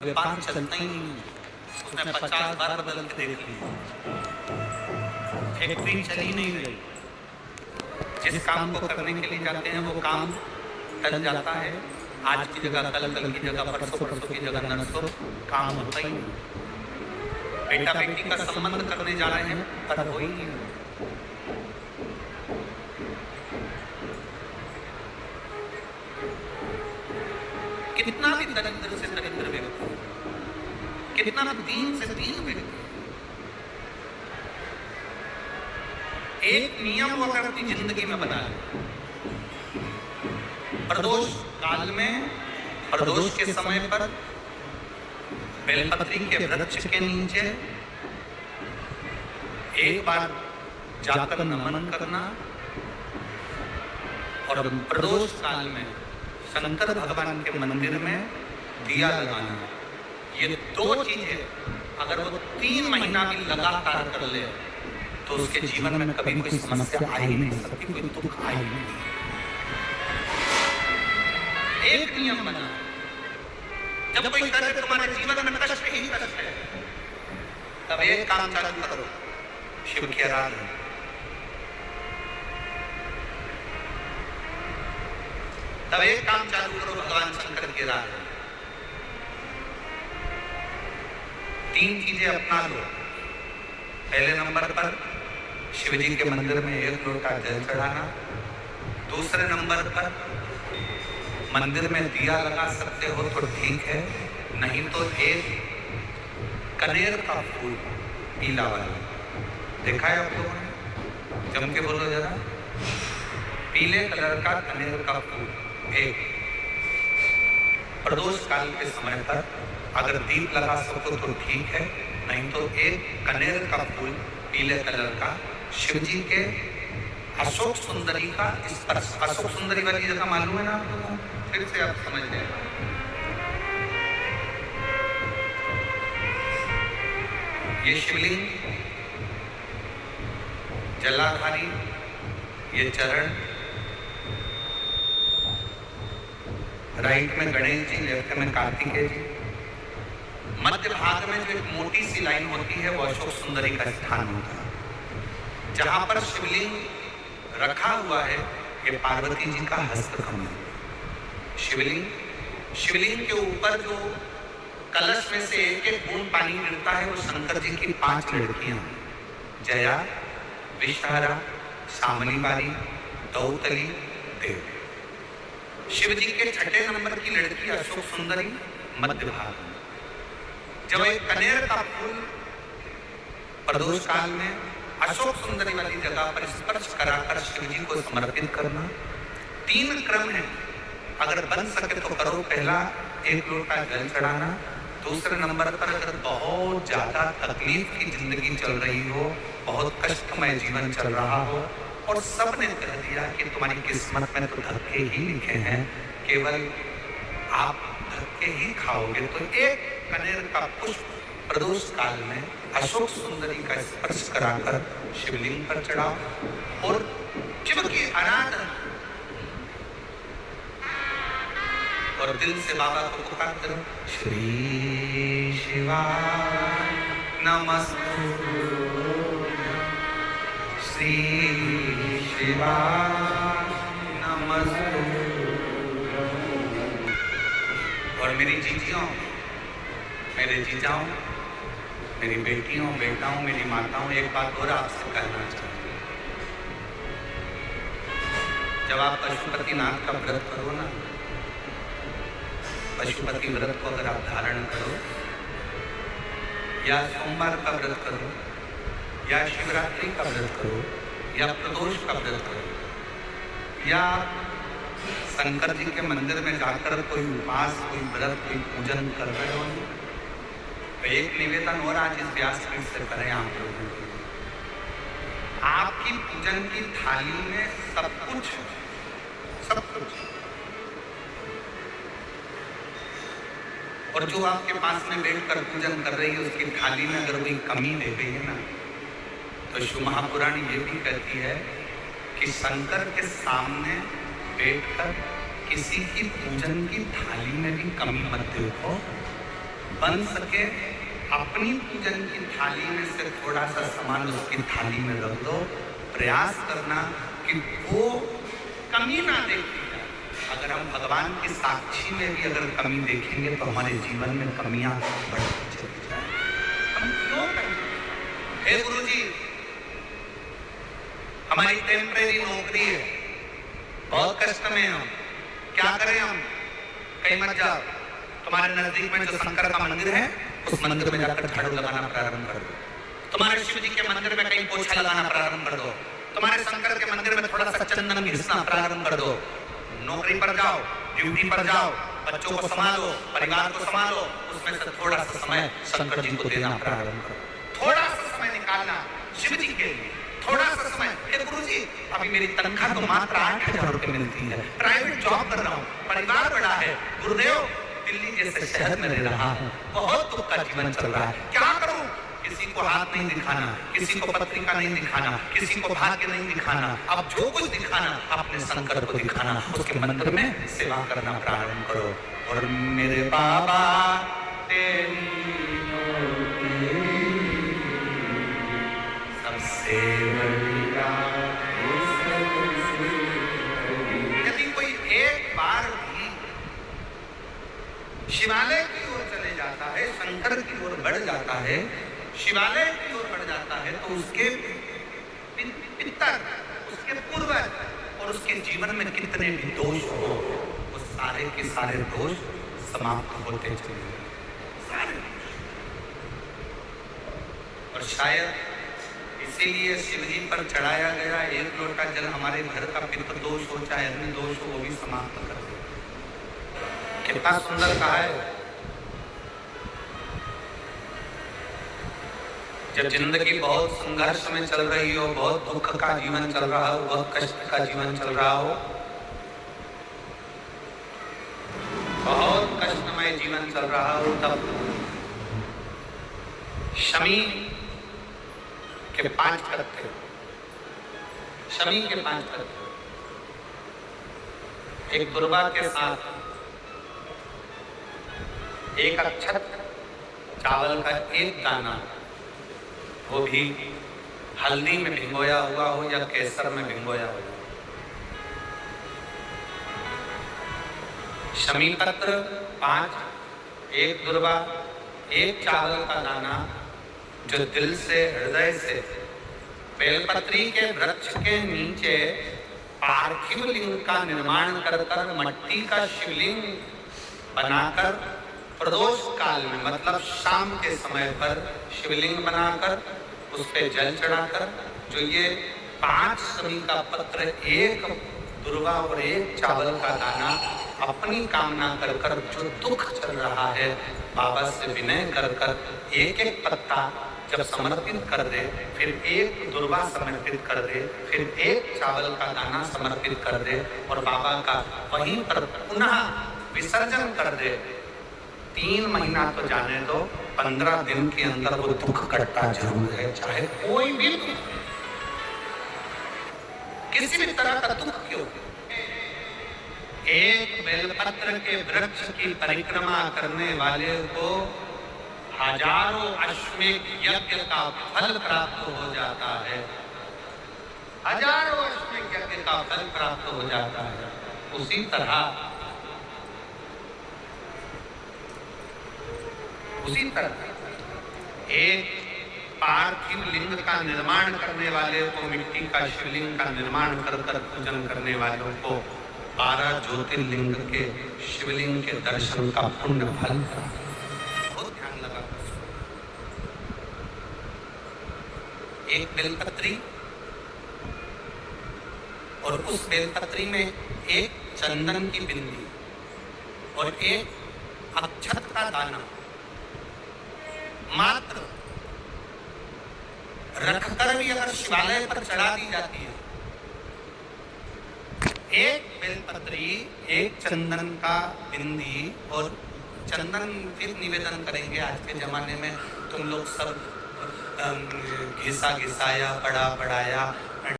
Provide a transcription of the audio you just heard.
व्यापार चलता ही नहीं, उसने 50 बार बदल के देख लिया, फैक्ट्री चली नहीं रही। जिस काम को करने के लिए जाते हैं वो काम टल जाता है। आज की जगह कल, कल की जगह परसों, परसों की जगह नरसों, काम होता ही नहीं। बेटा बेटी का संबंध करने जा रहे हैं पर हो ही नहीं। कितना भी दरिद्र से दरिद्र व्यक्ति, कितना दीन से दीन व्यक्ति, एक नियम वो अगर अपनी जिंदगी में बना ले, प्रदोष काल में, प्रदोष के समय पर बेलपत्री के वृक्ष के नीचे एक बार जाकर नमन करना और प्रदोष काल में शंकर भगवान के मंदिर में दिया लगाना, ये दो चीजें अगर वो 3 महीना भी लगातार कर ले तो उसके जीवन में कभी कोई समस्या आ ही नहीं सकती, कोई दुख आ ही नहीं। एक नियम बना, जब कोई करे तुम्हारे जीवन में कष्ट ही कष्ट है, तब एक काम चालू करो, शिव की आराधना। तब एक काम चालू करो, भगवान शंकर की आराधना। 3 चीजें अपना लो। पहले नंबर पर शिव जी के मंदिर में 1 लोटा जल चढ़ाना। दूसरे नंबर पर मंदिर में दिया लगा सकते हो तो ठीक है, नहीं तो एक कनेर का फूल पीला वाला, देखा है आप लोगों ने? जम के बोलो जरा, पीले कलर का कनेर का फूल एक प्रदोष काल के समय पर अगर दीप लगा सको तो ठीक है, नहीं तो एक कनेर का फूल पीले कलर का शिव जी के अशोक सुंदरी का स्पर्श। अशोक सुंदरी वाली जगह मालूम है ना आप लोगों को? फिर से आप समझ लें। ये शिवलिंग, जलाधारी, ये चरण, राइट में गणेश जी, लेफ्ट में कार्तिकेय जी, मध्य भाग में जो एक मोटी सी लाइन होती है वो अशोक सुंदरी का स्थान होता है। जहां पर शिवलिंग रखा हुआ है ये पार्वती जी का हस्तकमल है। शिवलिंग के ऊपर जो कलश में से एक बूंद पानी गिरता है वो शंकर जी की 5 लड़कियां, जया, विषहारा, सामनी बारी, दौतली, देव। शिव जी के 6ठे नंबर की लड़की अशोक सुंदरी मध्य भाग में। जब एक कनेर का फूल प्रदोष काल में अशोक सुंदरी वाली जगह पर स्पर्श कराकर शिव जी को समर्पित करना। 3 क्रम है, अगर बन सके तो करो। पहला 1 लोटा जल चढ़ाना। दूसरे नंबर पर अगर बहुत ज्यादा तकलीफ की जिंदगी चल रही हो, बहुत कष्टमय जीवन चल रहा हो और सबने कह दिया कि तुम्हारी किस्मत में तो धक्के ही लिखे हैं, केवल आप धक्के ही खाओगे, तो एक कनेर का पुष्प प्रदोष काल में अशोक सुंदरी का स्पर्श कराकर शिवलिंग पर चढ़ाओ और शिव की आराधना और दिल से बाबा को पुकार करो। श्री शिवाय नमस्तुभ्यं, श्री शिवाय नमस्तुभ्यं। और मेरी जीजियों, मेरे जीजाओं, मेरी बेटियों, बेटाओं, मेरी माताओं, एक बात और आपसे कहना चाहती हूँ। जब आप पशुपतिनाथ का व्रत करो ना, पशुपति व्रत को अगर आप धारण करो या सोमवार का व्रत करो या शिवरात्रि का व्रत करो या प्रदोष का व्रत करो या शंकर जी के मंदिर में जाकर कोई उपास, कोई व्रत, कोई पूजन कर रहे हो, तो एक निवेदन और आज इस व्यासपीठ से करें आप लोगों के लिए। आपकी पूजन की थाली में सब कुछ और जो आपके पास में बैठकर पूजन कर रही है उसकी थाली में अगर कोई कमी दे गई है ना, तो शिव महापुराण ये भी कहती है कि शंकर के सामने बैठकर किसी की पूजन की थाली में भी कमी मत देखो, बन सके अपनी पूजन की थाली में से थोड़ा सा सामान उसकी थाली में रख दो। प्रयास करना कि वो कमी ना देखी जाए। अगर हम भगवान की साक्षी में भी अगर कमी देखेंगे तो हमारे जीवन में कमियां बढ़ती चली जाए। हम क्यों करें? हे गुरु जी, हमारी टेम्परेरी नौकरी है, बहुत कष्ट में हम, क्या करें हम? कहीं मत जाओ, तुम्हारे नजदीक में जो शंकर का मंदिर है उस मंदिर में जाकर झाड़ू लगाना प्रारंभ कर दो। तुम्हारे शिव जी के मंदिर में कहीं पोछा लगाना प्रारंभ कर दो। तुम्हारे शंकर के मंदिर में थोड़ा सा चंदन घिसना प्रारंभ कर दो। नौकरी पर जाओ, ड्यूटी पर जाओ, बच्चों को संभालो, परिवार को संभालो, उसमें से थोड़ा सा समय शंकर जी को देना प्रारंभ करो। थोड़ा सा समय निकालना शिव जी के लिए, थोड़ा सा समय। हे गुरु जी, अभी मेरी तनख्वाह तो मात्र 8,000 रुपए मिलती है, प्राइवेट जॉब कर रहा हूँ, परिवार बड़ा है, गुरुदेव दिल्ली जैसे शहर में रह रहा हूँ, बहुत दुख का जीवन चल रहा है, क्या करूँ? किसी को हाथ नहीं दिखाना, किसी को पत्रिका नहीं दिखाना, किसी को भाग्य नहीं दिखाना, अब जो कुछ दिखाना अपने शंकर को दिखाना। उसके मंदिर में सेवा करना प्रारंभ करो। और मेरे बाबा तेरी सबसे बढ़िया। यदि कोई एक बार भी शिवालय की ओर चले जाता है, शंकर की ओर बढ़ जाता है, शिवालय की ओर बढ़ जाता है, तो उसके पितर, उसके पूर्वज और उसके जीवन में कितने भी दोष हो, वो सारे के सारे दोष समाप्त होते चले सारे। और शायद इसीलिए शिव जी पर चढ़ाया गया एक लोटा जल हमारे घर का पितृ दोष हो चाहे अन्य दोष हो, वो भी समाप्त कर दे। कितना सुंदर कहा है। जब जिंदगी बहुत संघर्ष में चल रही हो, बहुत दुख का जीवन चल रहा हो, बहुत कष्ट का जीवन चल रहा हो, बहुत कष्टमय जीवन चल रहा हो, तब शमी के 5 तत्व, शमी के 5 तत्व, एक दुर्वा के साथ एक अक्षत चावल का एक दाना, वो भी हल्दी में भिगोया हुआ हो या केसर में भिगोया हो। शमी पत्र 5, एक दुर्वा, एक चावल का दाना, जो दिल से हृदय से बेलपत्री के वृक्ष के नीचे पार्थिव लिंग का निर्माण कर मट्टी का शिवलिंग बनाकर प्रदोष काल में, मतलब शाम के समय पर शिवलिंग बनाकर उस पे जल चढ़ाकर, जो ये 5 शमी का पत्र, एक दुर्वा और एक चावल का दाना, अपनी कामना कर कर जो दुख चल रहा है, बाबा से विनय कर कर एक एक पत्ता जब समर्पित कर दे, फिर एक दुर्वा समर्पित कर दे, फिर एक चावल का दाना समर्पित कर दे और बाबा का वहीं पर पुनः विसर्जन कर दे, 3 महीना तो जाने दो, 15 दिन के अंदर वो दुख कटता जरूर है, चाहे कोई भी किसी भी तरह का दुख क्यों। एक बेलपत्र के वृक्ष की परिक्रमा करने वाले को हजारों अश्वमेध यज्ञ का फल प्राप्त हो जाता है, हजारों अश्वमेध यज्ञ का फल प्राप्त हो जाता है। उसी तरह एक पार्थिव लिंग का निर्माण करने वाले को, मिट्टी का शिवलिंग का निर्माण कर कर पूजन करने वालों को 12 ज्योतिर्लिंग के शिवलिंग के दर्शन का पुण्य फल बहुत ध्यान लगा। एक बेलपत्री और उस बेलपत्री में एक चंदन की बिंदी और एक अक्षत का दाना मात्र रखकर भी अगर शिवालय पर चढ़ा दी जाती है, एक बेलपत्री, एक चंदन का बिंदी और चंदन फिर निवेदन करेंगे। आज के जमाने में तुम लोग सब घिसा घिसाया, बड़ा बढ़ाया